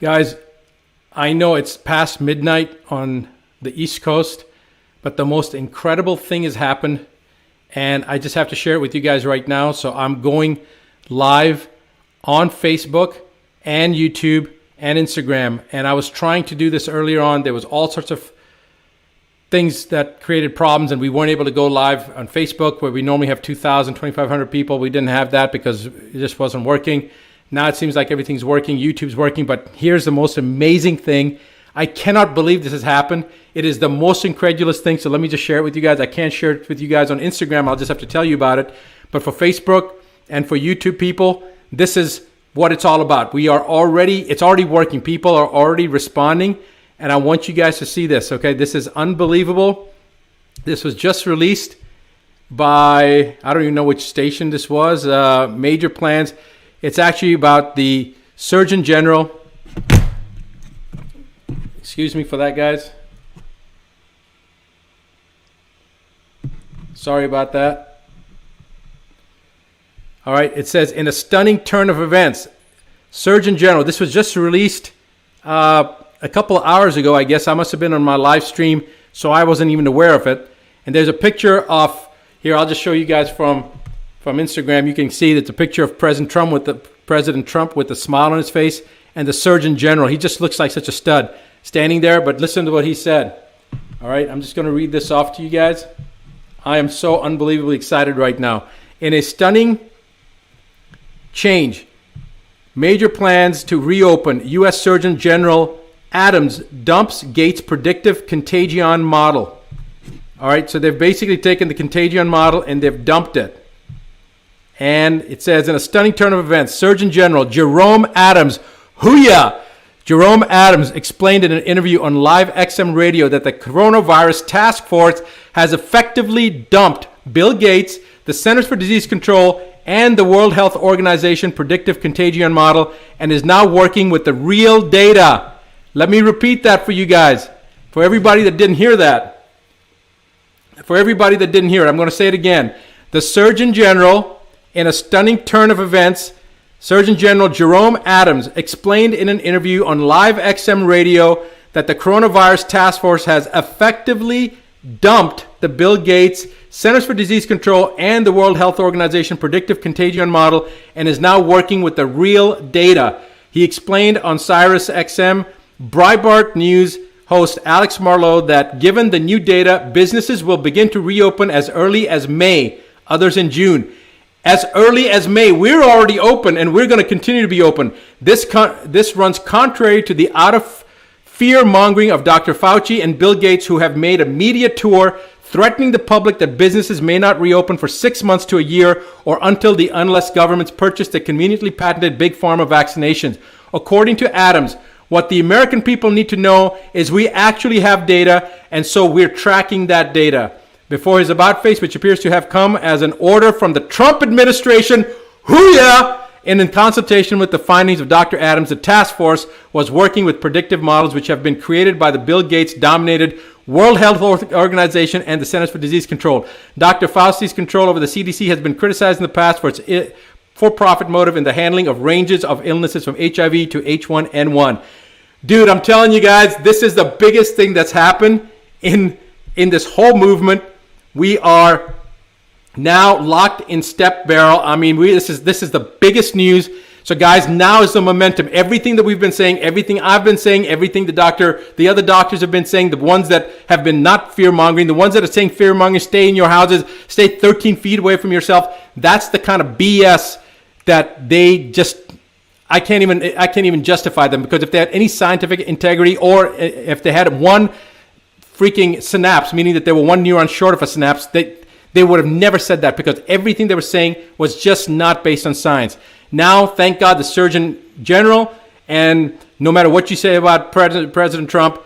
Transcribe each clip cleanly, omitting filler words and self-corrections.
Guys, I know it's past midnight on the East Coast, but the most incredible thing has happened, and I just have to share it with you guys right now. So I'm going live on Facebook and YouTube and Instagram, and I was trying to do this earlier on. There was all sorts of things that created problems, and we weren't able to go live on Facebook where we normally have 2,000, 2,500 people. We didn't have that because it just wasn't working. Now it seems like everything's working. YouTube's working, but here's the most amazing thing. I cannot believe this has happened. It is the most incredulous thing, so let me just share it with you guys. I can't share it with you guys on Instagram. I'll just have to tell you about it. But for Facebook and for YouTube people, this is what it's all about. It's already working. People are already responding, and I want you guys to see this, okay? This is unbelievable. This was just released by, I don't even know which station this was, Major Plans. It's actually about the Surgeon General. Excuse me for that, guys. Sorry about that. All right, it says, in a stunning turn of events, Surgeon General, this was just released a couple of hours ago, I guess. I must have been on my live stream, so I wasn't even aware of it. And there's a picture of, here, I'll just show you guys from Instagram. You can see that's a picture of President Trump with a smile on his face, and the Surgeon General. He just looks like such a stud standing there, but listen to what he said. All right, I'm just going to read this off to you guys. I am so unbelievably excited right now. In a stunning change, major plans to reopen, U.S. Surgeon General Adams dumps Gates' predictive contagion model. All right, so they've basically taken the contagion model and they've dumped it. And it says, in a stunning turn of events, Surgeon General Jerome Adams, Jerome Adams explained in an interview on Live XM Radio that the coronavirus task force has effectively dumped Bill Gates, the Centers for Disease Control, and the World Health Organization predictive contagion model, and is now working with the real data. Let me repeat that for you guys. For everybody that didn't hear that. For everybody that didn't hear it, I'm going to say it again. The Surgeon General, in a stunning turn of events, Surgeon General Jerome Adams explained in an interview on Live XM Radio that the coronavirus task force has effectively dumped the Bill Gates, Centers for Disease Control, and the World Health Organization predictive contagion model, and is now working with the real data. He explained on Sirius XM Breitbart News host Alex Marlow that given the new data, businesses will begin to reopen as early as May, others in June. As early as May, we're already open, and we're going to continue to be open. This runs contrary to the fear-mongering of Dr. Fauci and Bill Gates, who have made a media tour threatening the public that businesses may not reopen for 6 months to a year or unless governments purchase the conveniently patented big-pharma vaccinations. According to Adams, what the American people need to know is we actually have data, and so we're tracking that data. Before his about face, which appears to have come as an order from the Trump administration, and in consultation with the findings of Dr. Adams, the task force was working with predictive models which have been created by the Bill Gates-dominated World Health Organization and the Centers for Disease Control. Dr. Fauci's control over the CDC has been criticized in the past for its for-profit motive in the handling of ranges of illnesses from HIV to H1N1. Dude, I'm telling you guys, this is the biggest thing that's happened in this whole movement. We are now locked in step barrel. I mean, this is the biggest news. So guys, now is the momentum. Everything that we've been saying, everything I've been saying, everything the other doctors have been saying, the ones that have been not fear-mongering, the ones that are saying fear-mongering, stay in your houses, stay 13 feet away from yourself. That's the kind of BS that they just, I can't even justify them, because if they had any scientific integrity, or if they had one freaking synapse, meaning that they were one neuron short of a synapse, they would have never said that, because everything they were saying was just not based on science. Now, thank God, the Surgeon General, and no matter what you say about President Trump,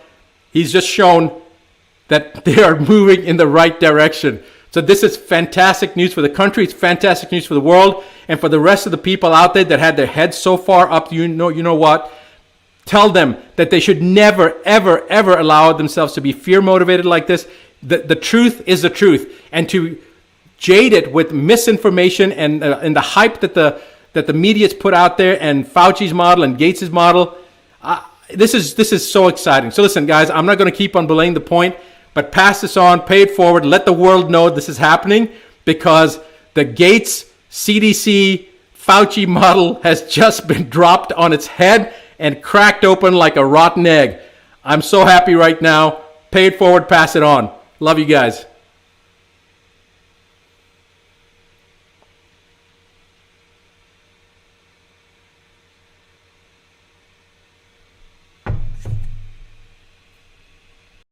he's just shown that they are moving in the right direction. So this is fantastic news for the country. It's fantastic news for the world, and for the rest of the people out there that had their heads so far up. You know what? Tell them that they should never, ever, ever allow themselves to be fear-motivated like this. The truth is the truth. And to jade it with misinformation and the hype that the media's put out there, and Fauci's model and Gates's model, This is so exciting. So listen, guys, I'm not going to keep on belaying the point, but pass this on, pay it forward, let the world know this is happening, because the Gates CDC Fauci model has just been dropped on its head and cracked open like a rotten egg. I'm so happy right now. Pay it forward, pass it on. Love you guys.